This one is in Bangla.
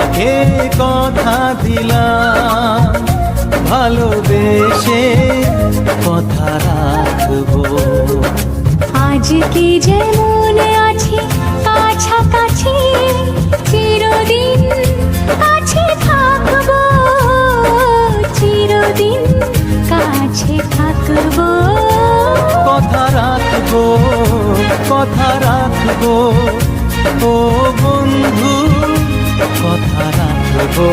তোমাকে কথা দিলাম, ভালোবেসে কথা রাখবো। আজকে যেমন আছি কাছাকাছি, চিরদিন কাছে থাকবো, চিরদিন কাছে থাকবো। কথা রাখবো, কথা রাখবো, ও বন্ধু কথা রাখবো।